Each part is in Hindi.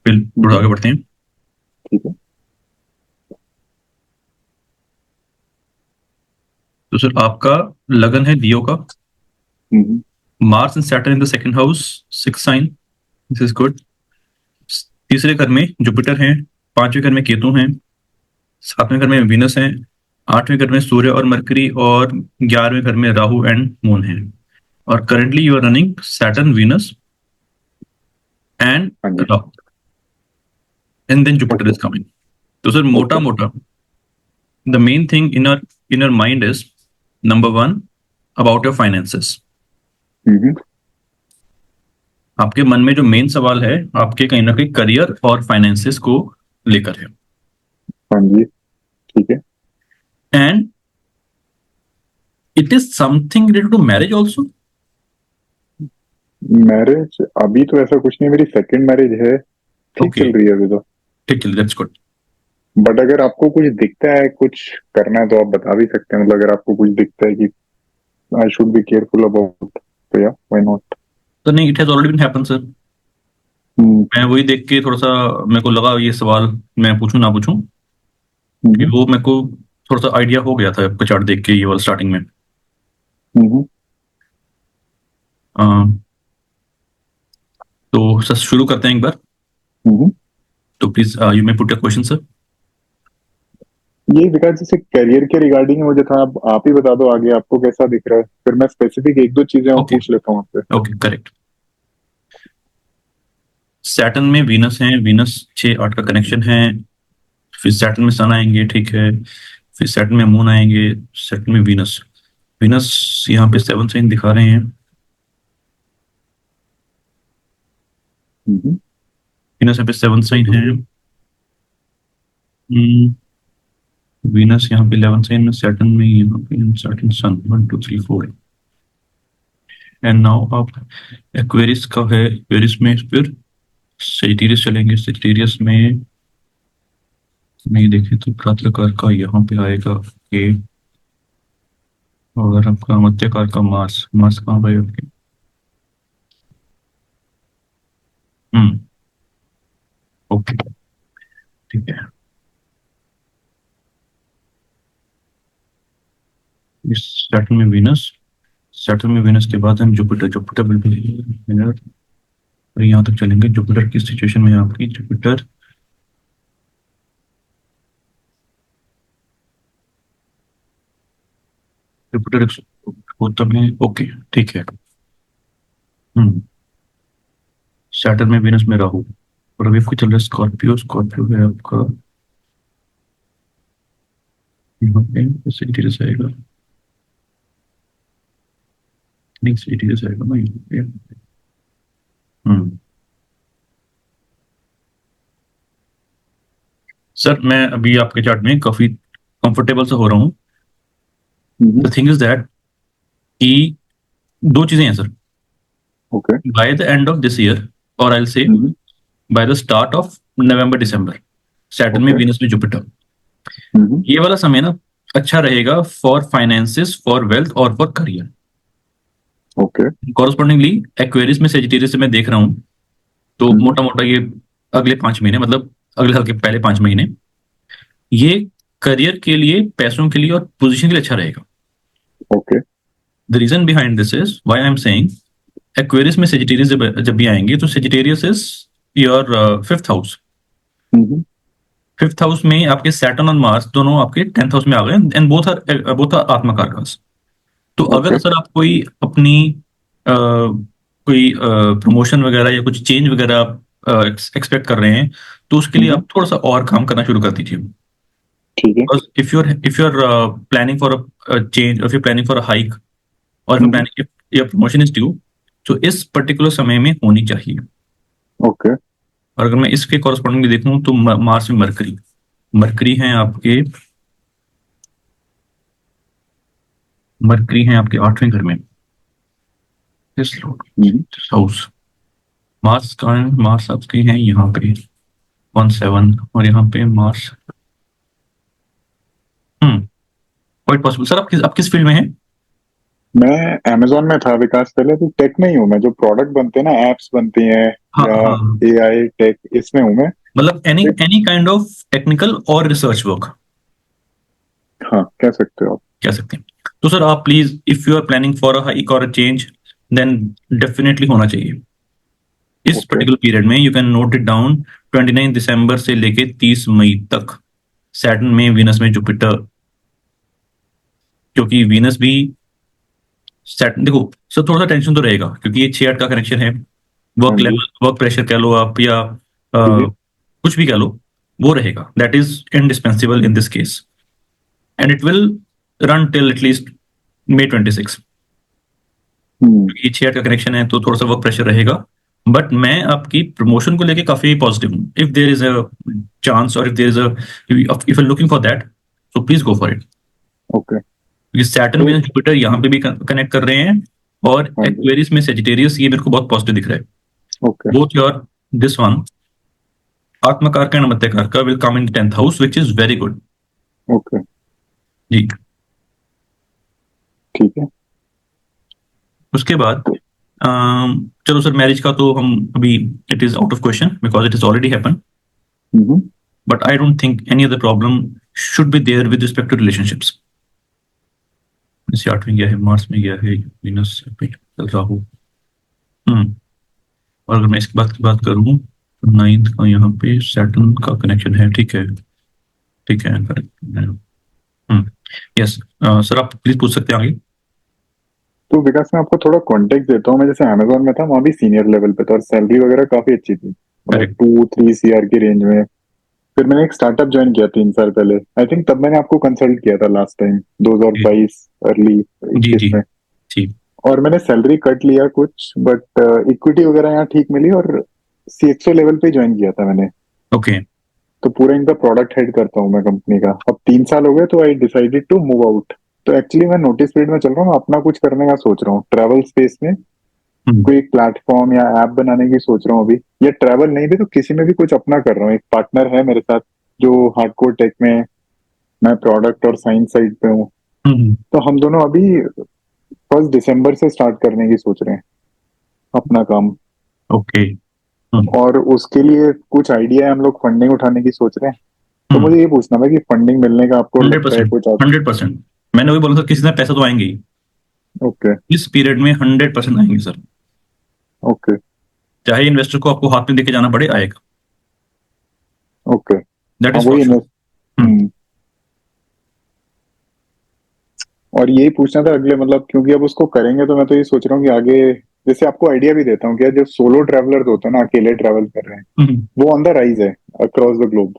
फिर थोड़ा आगे बढ़ते हैं। ठीक है। तो सर आपका लगन है लियो का। Hmm. Mars and Saturn in the second house, six sign, this is good. तीसरे घर में जुपिटर है, पांचवें घर में केतु है, सातवें घर में वीनस है, आठवें घर में सूर्य और मरकरी, और 11वें घर में राहु एंड मून है। और currently you are running Saturn, Venus and हाँ जी। Rahu, and then Jupiter okay. Is coming. तो सर मोटा ओके। मोटा the main thing in your mind is, number one, about your finances. Hmm. आपके मन में जो मेन सवाल है आपके कहीं ना कहीं करियर और फाइनेंसेस को लेकर है। हाँ जी। ठीक है। And it is something related to marriage also. Marriage अभी तो ऐसा कुछ नहीं, मेरी सेकंड मैरिज है। ठीक ओके, चल रही है अभी तो। ठीक है, दैट्स गुड। बट अगर आपको कुछ दिखता है, कुछ करना है, तो आप बता भी सकते हैं। मतलब अगर आपको कुछ दिखता है कि I should be careful about, तो या व्हाई नॉट। तो नहीं, it has already been happen sir. Hmm. मैं वही देख के थोड़ा सा मेरे को लगा ये सवाल मैं पूछूं ना पूछूं, कि हम्म। वो मेरे को थोड़ा सा आइडिया हो गया था आपका चार्ट देख के ये वाला स्टार्टिंग में। हम्म। अ, तो सर शुरू करते हैं एक बार। हम्म। तो please you may put your question sir. यही विकास, जैसे करियर के रिगार्डिंग मुझे था, आप ही बता दो आगे आपको कैसा दिख रहा है, फिर मैं स्पेसिफिक एक दो चीजें और ओके, पूछ लेता हूँ आपसे। Okay, correct. सैटर्न में वीनस है, वीनस 6-8 का कनेक्शन है। फिर सैटर्न में सन आएंगे, ठीक है। फिर सैटर्न में मून आएंगे, सैटर्न में वीनस। वीनस यहाँ पे 7 साइन दिखा रहे हैं। हम्म। वीनस यहाँ पे 7 साइन है। वीनस यहाँ पे 11 साइन में, सैटर्न में यहाँ पे सैटर्न सन 1 2 3 4। एंड नाउ आप एक्वेरियस का है, एक्वेरियस में फिर सेजिटेरियस चलेंगे। सेजिटेरियस में देखें तो प्रातःकार का यहाँ पे आएगा ये। और आपका मध्यकार का मार्स, मार्स कहाँ पे है? हम्म, ओके, ठीक है। इस सैटर्न में वीनस, सैटर्न में वीनस के बाद हम जुपिटर, जुपिटर विल बी, और यहाँ तक चलेंगे। जुपिटर की सिचुएशन में है आपकी, जुपिटर, जुपिटर होता है, ओके, ठीक है। हम्म, सैटर्न में वीनस में राहु, और अभी आपको चल रहा है स्कॉर्पियो, स्कॉर्पियो है आपका यहाँ पे। सेजिटेरियस आएगा, नहीं सेजिटेरियस आएगा ना यहाँ पे। हम्म, सर मैं अभी आपके चार्ट में काफी कंफर्टेबल से हो रहा हूँ। Hmm. The thing is that कि दो चीजें हैं sir. Okay. By the end of this year, और I say hmm. By the start of November December, Saturn में ओके। वीनस में जुपिटर, हम्म। ये वाला समय ना अच्छा रहेगा फॉर फाइनेंसिस, फॉर वेल्थ और for career. Okay. Correspondingly Aquarius में सेजिटेरियस से मैं देख रहा हूँ, तो हम्म। मोटा मोटा ये अगले 5 महीने, मतलब अगले साल के पहले 5 महीने, ये करियर के लिए, पैसों के लिए और पोजीशन के लिए अच्छा रहेगा। Okay. The reason behind this is why I am saying, Aquarius में सेजिटेरियस जब भी आएंगे तो Sagittarius is your fifth house. Hmm. Fifth house में आपके सैटर्न और मार्स दोनों आपके 10th हाउस में आ गए, एंड बोथ आर आत्मकारक। तो अगर ओके। सर आप कोई अपनी कोई प्रमोशन वगैरह या कुछ चेंज वगैरह आप एक्सपेक्ट कर रहे हैं, तो उसके लिए हम्म। आप थोड़ा सा और काम करना शुरू कर दीजिए। ठीक है। Because if you are planning for a change, if you're planning for a hike, और if you're hmm. planning, if your promotion is due, तो इस पर्टिकुलर समय में होनी चाहिए। ओके। और अगर मैं इसके कॉरस्पॉन्डिंग देखूं तो मार्स में मरकरी, मरकरी हैं आपके, मरकरी हैं आपके 8वें घर में, इस हम्म। हाउस। मार्स का, मार्स आपके हैं यहाँ पे 1 7, और यहाँ पे मार्स। हम्म, क्वाइट पॉसिबल सर। आप किस फील्ड में हैं? मैं अमेजोन में था विकास, पहले तो टेक में ही हूँ मैं। जो प्रोडक्ट बनते हैं ना, एप्स बनती हैं हाँ या हाँ, एआई टेक, इसमें हूँ मैं। मतलब एनी एक- एनी काइंड ऑफ टेक्निकल और रिसर्च वर्क हाँ, कह सकते हो आप। कह सकते हैं। तो सर आप please, if you are planning for a hike और अ चेंज, देन डेफिनेटली होना चाहिए इस ओके। पर्टिकुलर पीरियड में। You can note it down, 29 दिसंबर से लेके 30 मई तक, सैटर्न में, वीनस में, जुपिटर। क्योंकि वीनस भी, सैटर्न देखो सर, थोड़ा सा टेंशन तो रहेगा क्योंकि ये 6-8 का कनेक्शन है। हाँ वर्क जी। लेवल, वर्क प्रेशर कह लो आप, या जी जी। कुछ भी कह लो, वो रहेगा। That is indispensable in this case, and it will run till at least May 26। हम्म। क्योंकि 6-8 का कनेक्शन है तो थोड़ा सा वर्क प्रेशर रहेगा। बट मैं आपकी प्रमोशन को लेके काफी पॉजिटिव हूँ। If there is a chance, और if there is a, if you looking for that, so please go for it. Okay. क्योंकि सैटर्न तो में जुपिटर यहाँ पे भी कनेक्ट कर रहे हैं, और हाँ जी। एक्वेरियस में सेजिटेरियस, ये मेरे को बहुत पॉजिटिव दिख रहा है। Okay. Both your, this one, आत्मकार का मध्यकार का will come in 10th house, which is very good. Okay. जी। ठीक है। उसके बाद तो चलो सर, मैरिज का तो हम अभी, it is out of question because it is already happen. Hmm. But I don't think any other problem should be there with respect to relationships. जैसे 8वीं गया है, मार्स में गया है, वीनस पे चल राहु। हम्म। और अगर मैं इसकी बात करूं तो 9th का यहाँ पे सैटर्न का कनेक्शन है। ठीक है, ठीक है, करेक्ट। हम्म। यस सर, आप प्लीज पूछ सकते हैं आगे। तो विकास, मैं आपको थोड़ा कॉन्टेक्ट देता हूँ। मैं जैसे अमेजोन में था, वहाँ भी सीनियर लेवल पे था और सैलरी वगैरह काफी अच्छी थी, मतलब करेक्ट। 2-3 CR की रेंज में। फिर मैंने एक स्टार्टअप ज्वाइन किया 3 साल पहले। आई थिंक तब मैंने आपको कंसल्ट किया था लास्ट टाइम, 2022 अर्ली जी 21 जी में। जी। और मैंने सैलरी कट लिया कुछ, बट इक्विटी वगैरह यहाँ ठीक मिली, और CXO लेवल पे ज्वाइन किया था मैंने। ओके। तो पूरा इनका प्रोडक्ट हेड करता हूँ मैं कंपनी का। अब 3 साल हो गए, तो I decided to move out. तो एक्चुअली मैं नोटिस पीरियड में चल रहा हूँ, अपना कुछ करने का सोच रहा हूँ ट्रैवल स्पेस में। हम्म कोई एक प्लेटफॉर्म या ऐप बनाने की सोच रहा हूँ अभी। या ट्रैवल नहीं भी तो किसी में भी कुछ अपना कर रहा हूँ। एक पार्टनर है मेरे साथ जो हार्डकोर टेक में है, मैं प्रोडक्ट और साइंस साइड पे हूँ। हम्म। तो हम दोनों अभी 1 दिसंबर से स्टार्ट करने की सोच रहे हैं अपना काम। ओके। हम्म और उसके लिए कुछ आइडिया है, हम लोग फंडिंग उठाने की सोच रहे हैं। तो हम्म। मुझे ये पूछना था कि फंडिंग मिलने का आपको हंड्रेड लगता है परसेंट कुछ आप? 100%। मैंने वही बोला था, किसी तरह पैसा तो आएंगे ही। ओके। इस पीरियड में 100% आएंगे सर। ओके। चाहे इन्वेस्टर को आपको हाथ में देके जाना पड़े, आएगा। ओके। दैट हाँ, इज फॉर वही श्योर। इन्वेस्ट। हम्म। और यही पूछना था अगले, मतलब क्योंकि अब उसको करेंगे तो मैं तो ये सोच रहा हूँ कि आगे, जैसे आपको आइडिया भी देता हूँ कि जो सोलो ट्रैवलर्स होते हैं ना, अकेले ट्रैवल कर रहे हैं, वो ऑन द राइज है अक्रॉस द ग्लोब।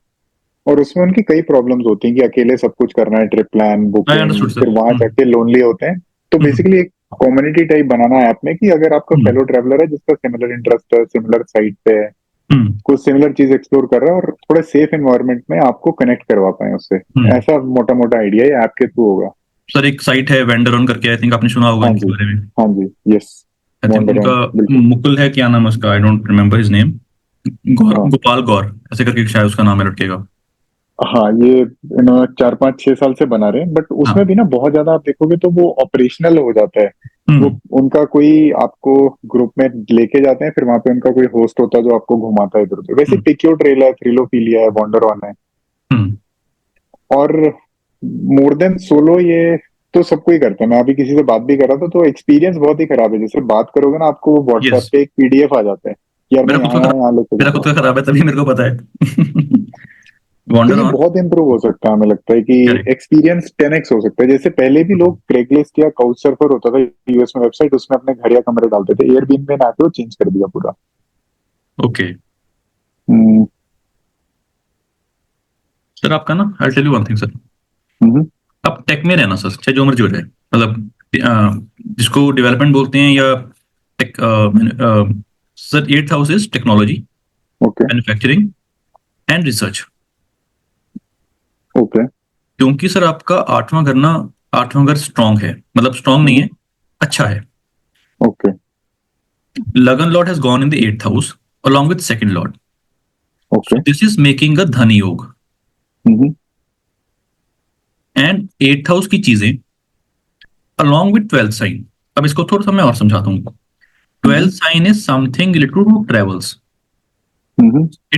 और उसमें उनकी कई प्रॉब्लम्स होती हैं कि अकेले सब कुछ करना है, ट्रिप प्लान, आई बुकिंग, अंडरस्टूड सर। फिर वहां जाके लोनली होते हैं। तो हम्म बेसिकली एक कम्युनिटी टाइप बनाना है ऐप में, कि अगर आपका हम्म फेलो ट्रैवलर है जिसका सिमिलर इंटरेस्ट है, सिमिलर साइट पे है, हम्म कुछ सिमिलर चीज एक्सप्लोर कर रहा है, और थोड़े सेफ एनवायरनमेंट में आपको कनेक्ट करवा पाए उससे। हम्म। ऐसा मोटा मोटा आइडिया है, ऐप के थ्रू होगा। सर एक साइट है वेंडर ऑन करके, आई थिंक आपने सुना होगा हाँ इनके जी। बारे में। हाँ जी। यस। आई थिंक वंडर उनका ऑन, बिल्कुल। मुकुल है, क्या नाम है उसका, I don't remember his name. Gaur, हाँ। गोपाल गौर ऐसे करके शायद उसका नाम है लड़के का। हाँ, ये इन्होंने 4-5-6 साल से बना रहे हैं, बट उसमें हाँ। भी ना बहुत ज्यादा आप देखोगे तो वो ऑपरेशनल हो जाता है। वो हम्म उनका कोई आपको ग्रुप में लेके जाते हैं, फिर वहां पे उनका कोई होस्ट होता है जो आपको घुमाता है इधर उधर। वैसे हम्म पिक योर ट्रेल है, थ्रिलोपीलिया है, वंडर ऑन है। हम्म। और मोर देन सोलो ये तो सबको ही करते हैं। मैं अभी किसी से बात भी कर रहा था तो एक्सपीरियंस बहुत ही खराब है। जैसे बात करोगे ना, आपको वो व्हाट्सएप यस। पे एक PDF आ जाता है कि यार मैं मेरा खुद यहाँ का यहाँ खराब यहाँ लेके मेरा खुद जाऊंगा। का खराब है, तभी मेरे को पता है। तो वॉन्डर ये ऑन। बहुत इंप्रूव हो सकता है, हमें लगता है कि करेक्ट। एक्सपीरियंस 10x हो सकता है। जैसे पहले भी लोग क्रेगलिस्ट या काउच सर्फर होता था US में वेबसाइट, उसमें अपने घर या कमरे डालते थे। एयरबीएनबी ने आके वो चेंज कर दिया पूरा। ओके हम्म। सर, आपका ना, I tell you one thing sir. Hmm. आप टेक में रहना सर, चाहे जो मर्जी हो जाए। मतलब जिसको डेवलपमेंट बोलते हैं, या tech, sir 8th house is technology, okay. Manufacturing and research. Okay. क्योंकि सर आपका 8वां घर ना, 8वां घर स्ट्रांग है, मतलब स्ट्रांग नहीं हम्म। है, अच्छा है। ओके। लगन Lord has gone in the 8th house along with second lord, okay. so this is making a धन योग। हम्म। एंड 8th हाउस की चीजें along with 12th sign. अब इसको थोड़ा सा मैं और समझाता हूँ. 12th sign is something related to travels.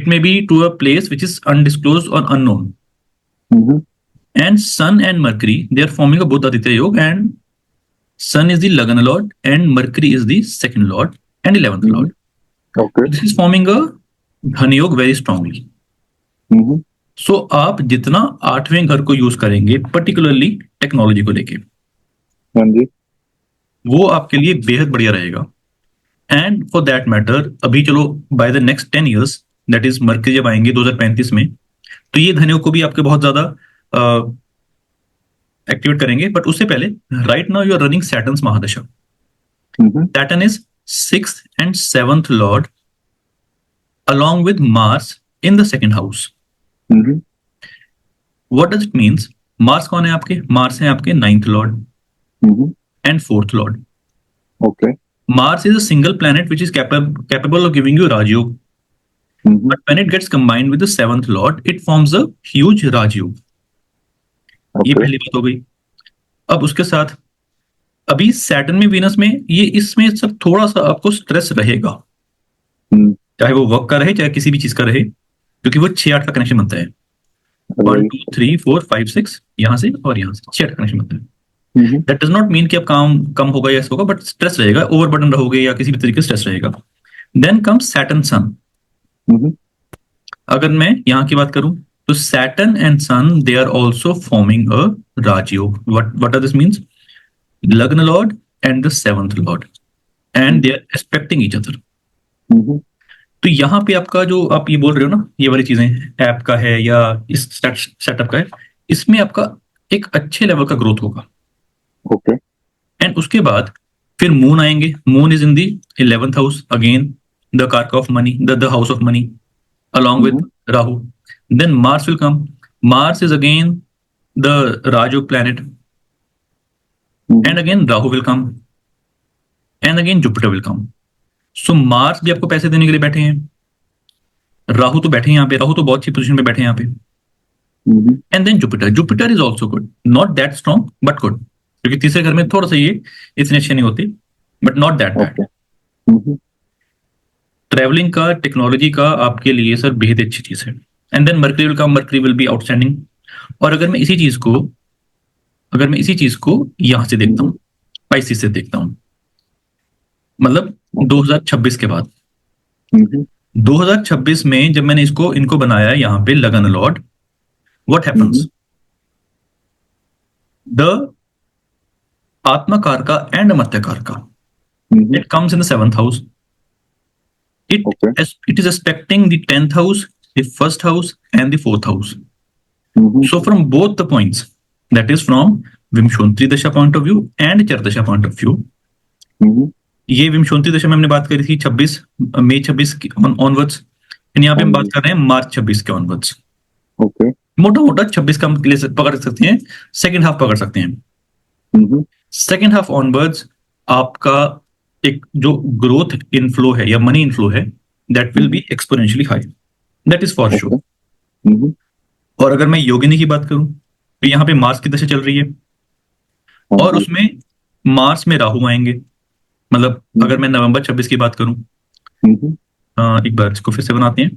It may be to a place which is undisclosed or unknown. And Sun and Mercury, they are forming a Buddha-Aditya Yoga, and Sun is the Lagna Lord and Mercury is the second Lord and 11th Lord. Okay. This is forming a Dhani Yoga very strongly. So आप जितना 8वें घर को यूज करेंगे पर्टिकुलरली टेक्नोलॉजी को लेके, हाँ जी, वो आपके लिए बेहद बढ़िया रहेगा. एंड फॉर दैट मैटर अभी चलो by the next 10 years, that is mercury जब आएंगे 2035 में, तो ये धनियों को भी आपके बहुत ज्यादा एक्टिवेट करेंगे. बट उससे पहले right now you are running Saturn's mahadasha. Saturn is 6th and 7th lord along with Mars in the second house. What does it means? Mars कौन है आपके? Mars है आपके 9th lord and 4th lord. Okay. Mars is a single planet which is capable of giving you Raj Yoga. But when it gets combined with the 7th lord, it forms a huge Raj Yoga. ये पहली बात हो गई. अब उसके साथ अभी सैटर्न में, वीनस में, ये इसमें सब थोड़ा सा आपको स्ट्रेस रहेगा, चाहे वो वर्क का रहे चाहे किसी भी चीज का रहे, क्योंकि वो 6-8 का कनेक्शन बनता है. 1 2 3 4 5 6 यहाँ से और यहाँ से 6 का कनेक्शन बनता है. दैट डज नॉट मीन कि अब काम कम होगा या ऐसा होगा, बट स्ट्रेस रहेगा, ओवरबर्डन रहोगे या किसी भी तरीके से स्ट्रेस रहेगा. Then comes Saturn sun. अगर मैं यहाँ की बात करूं तो Saturn and sun they are also forming a rajyoga. What are this means? Lagna lord and the 7th lord and they are expecting each other. तो यहाँ पे आपका जो आप ये बोल रहे हो ना, ये वाली चीजें ऐप का है या इस सेटअप का है, इसमें आपका एक अच्छे लेवल का ग्रोथ होगा. ओके. एंड उसके बाद फिर मून आएंगे. Moon is in the 11th house, again the karaka of money, the house of money, along with Rahu. Then Mars will come. Mars is again the Rajयोग planet. And again Rahu will come. And again Jupiter will come. So Mars भी आपको पैसे देने के लिए बैठे हैं. राहु तो बैठे हैं यहाँ पे, राहु तो बहुत अच्छी पोजीशन पे बैठे हैं यहाँ पे. And then Jupiter. Jupiter is also good. Not that strong, but good. क्योंकि तीसरे घर में थोड़ा सा ये इतने अच्छे नहीं होते, but not that bad. Travelling का, टेक्नोलॉजी का आपके लिए सर बेहद अच्छी चीज है. And then Mercury will come. Mercury will be outstanding. और अगर मैं इसी चीज को यहां से देखता हूं, स्पाइसी से देखता हूं, मतलब 2026 के बाद, 2026 में जब मैंने इनको बनाया यहाँ पे लगन लॉर्ड, व्हाट हैपेंस? द आत्मकार का एंड मत्यकार का, it comes in the 7th house. It is expecting the 10th house, the 1st house, and the 4th house. So from both the points, that is from विमशोंत्री दशा point of view and चर दशा point of view, ये विमशोंत्री दशा में हमने बात करी थी 26 मई 26 ऑनवर्ड्स, एंड यहाँ पे हम बात कर रहे हैं मार्च 26 के ऑनवर्ड्स. ओके. मोटा 26 का हम पकड़ सकते हैं, सेकेंड हाफ पकड़ सकते हैं. सेकेंड हाफ ऑनवर्ड्स आपका एक जो ग्रोथ इनफ्लो है या मनी इनफ्लो है, that will be exponentially high, that is for sure. और अगर मैं योगिनी की बात करूं तो यहाँ पे मार्स की दशा चल रही है, और उसमें मार्स में राहु आएंगे. मतलब अगर मैं नवंबर 26 की बात करूं, एक बार इसको फिर से बनाते हैं,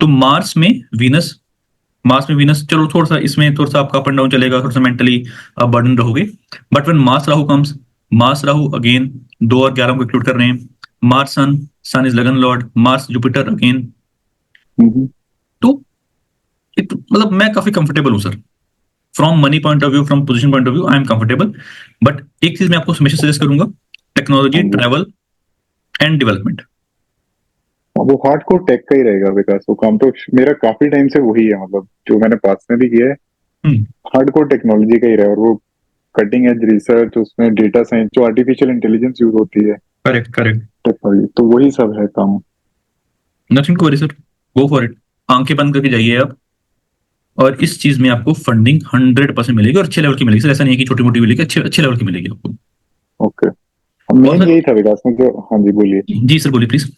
तो मार्स में वीनस, चलो थोड़ा सा इसमें थोड़ा सा आपका अप एंड डाउन चलेगा, थोड़ा सा मेंटली आप बर्डन रहोगे. But when Mars Rahu comes, Mars Rahu again 2 और 11 को इंक्लूड कर रहे हैं. मार्स सन इज लगन लॉर्ड, मार्स जुपिटर अगेन. तो मतलब मैं काफी कंफर्टेबल हूं sir, from money point of view, from position point of view, I am comfortable. But एक चीज मैं आपको हमेशा सजेस्ट करूंगा, टेक्नोलॉजी, ट्रैवल एंड डेवलपमेंट. वो हार्डकोर टेक का ही रहेगा विकास. वो काम तो मेरा काफी टाइम से वही है, मतलब जो मैंने पास में भी किया है हार्डकोर टेक्नोलॉजी का ही रहा. और वो कटिंग एज रिसर्च, उसमें डेटा साइंस, जो आर्टिफिशियल इंटेलिजेंस यूज होती है, करेक्ट टेक्नोलॉजी, तो वही सब है काम. Nothing to worry sir, go for it. आंखें बंद करके जाइए आप, और इस चीज में आपको फंडिंग 100% मिलेगी, और अच्छे लेवल की मिलेगी सर. ऐसा नहीं है कि छोटी मोटी मिलेगी, अच्छे लेवल की मिलेगी आपको. ओके. मेन यही था विकास में जो. हाँ जी बोलिए. जी सर बोलिए प्लीज.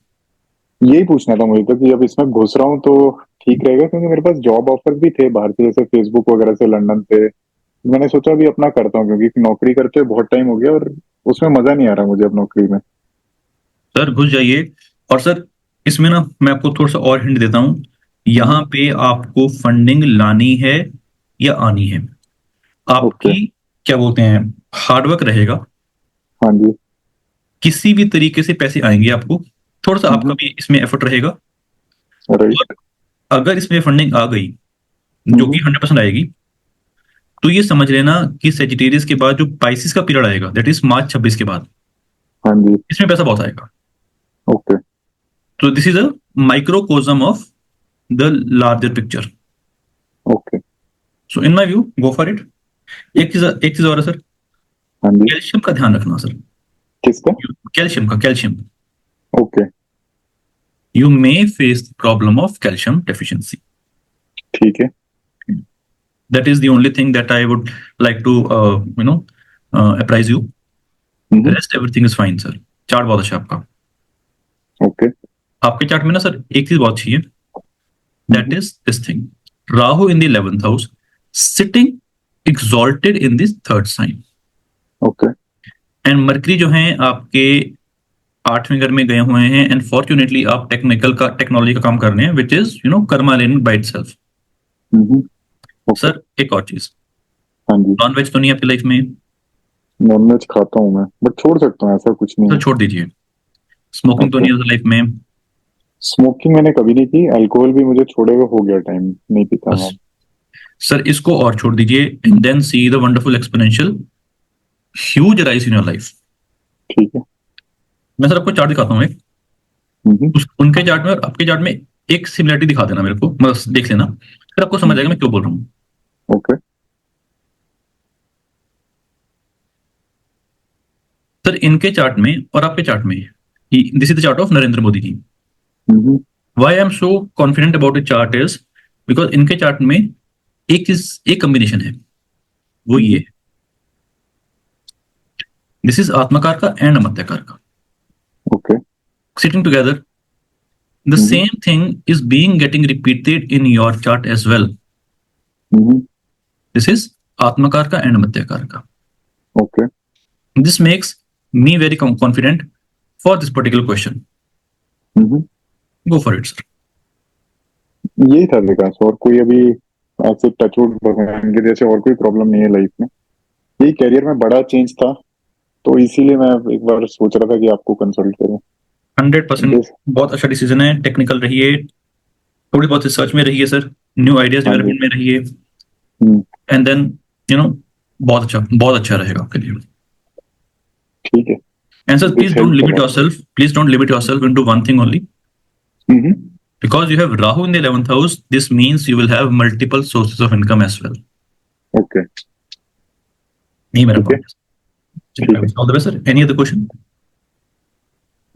यही पूछना था मुझे तो कि अब इसमें घुस रहा हूँ तो ठीक रहेगा, क्योंकि मेरे पास जॉब ऑफर भी थे बाहर से, जैसे फेसबुक वगैरह से, लंदन से, मैंने सोचा अभी अपना करता हूँ, क्योंकि नौकरी करते बहुत टाइम हो गया और उसमें मजा नहीं आ रहा मुझे अब नौकरी में। सर घुस जाइए। और सर इसमें ना मैं आपको थोड़ा सा और हिंट देता हूँ। यहाँ पे आपको फंडिंग लानी है या आनी है। ओके। आपकी क्या बोलते हैं, हार्डवर्क रहेगा, हाँ जी। किसी भी तरीके से पैसे आएंगे आपको, थोड़ा सा आपका भी इसमें एफर्ट रहेगा। और राइट। अगर इसमें फंडिंग आ गई, जो कि 100% आएगी, तो ये समझ लेना कि सेजिटेरियस के बाद जो पाइसिस का पीरियड आएगा, दैट इज मार्च 26 के बाद, हाँ जी। इसमें पैसा बहुत आएगा। ओके। तो this is a microcosm of the larger picture. Okay. So in my view go for it. एक चीज और है सर, हाँ जी। कैल्शियम का ध्यान रखना सर। किसका? Calcium okay. You may face problem of calcium deficiency. ठीक है। That is the only thing that I would like to apprise you. Rest everything is fine sir। Chart बहुत अच्छा है आपका। ओके। आपके चार्ट में ना सर एक चीज बहुत अच्छी है, that is this thing, Rahu in the 11th house sitting exalted in the third sign। Okay. And mercury जो है आपके 8वें घर में गए हुए हैं, एंड फॉर्चुनेटली आप टेक्नोलॉजी का काम कर रहे हैं, which is Karma lane by itself. Okay. Sir एक और चीज, हाँ जी। नॉन वेज तो नहीं आपकी लाइफ में? नॉनवेज खाता हूँ मैं, बट छोड़ सकता हूँ, ऐसा कुछ नहीं सर है। छोड़ दीजिए। स्मोकिंग तो ओके। नहीं है लाइफ में? स्मोकिंग मैंने कभी नहीं की, अल्कोहल भी मुझे छोड़े हुए हो गया टाइम, नहीं पीता बस मैं। सर इसको और छोड़ दीजिए, and then see the wonderful exponential huge rise in your life. ठीक है। मैं सर आपको चार्ट दिखाता हूँ एक, उनके चार्ट में और आपके चार्ट में एक सिमिलरिटी दिखा देना मेरे को, मतलब देख लेना, फिर आपको समझ आएगा मैं क्यों बोल रहा हूँ। ओके। सर इनके चार्ट में और आपके चार्ट में, this is the chart of Narendra Modi ji. Why I am so confident about the chart is because इनके चार्ट में एक कॉम्बिनेशन है, वो ये, दिस इज आत्मकार का एंड अमत्यकार का okay. sitting together. The same thing is getting repeated in your chart as well. This is आत्मकार का एंड मध्यकार का। Okay. This makes me very confident for this particular question. Go for it, sir. यही था विकास, और कोई अभी ऐसे टचवुड भगवान के जैसे और कोई प्रॉब्लम नहीं है लाइफ में। यही कैरियर में बड़ा चेंज था, तो इसीलिए मैं एक बार सोच रहा था कि आपको कंसल्ट करूं। 100% बहुत अच्छा डिसीजन है। टेक्निकल रहिए, थोड़ी बहुत रिसर्च में रहिए सर, न्यू आइडियाज डेवलपमेंट में रहिए, एंड देन बहुत अच्छा रहेगा आपके लिए। ठीक है। And sir please don't limit yourself into one thing only. Because you have Rahu in the 11th house, this means you will have multiple sources of income as well. Okay. नहीं मेरा point. All the best, sir. Any other question?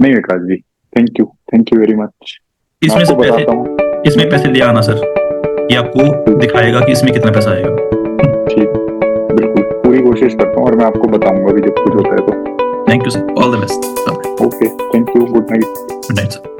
नहीं विकास जी, थैंक यू वेरी मच। इसमें से पैसे ले आना सर, ये आपको दिखाएगा कि इसमें कितना पैसा आएगा। ठीक, बिल्कुल पूरी कोशिश करता हूँ और मैं आपको बताऊंगा भी जब कुछ होता है तो। Thank you sir, all the best. Okay, thank you, good night. Good night sir.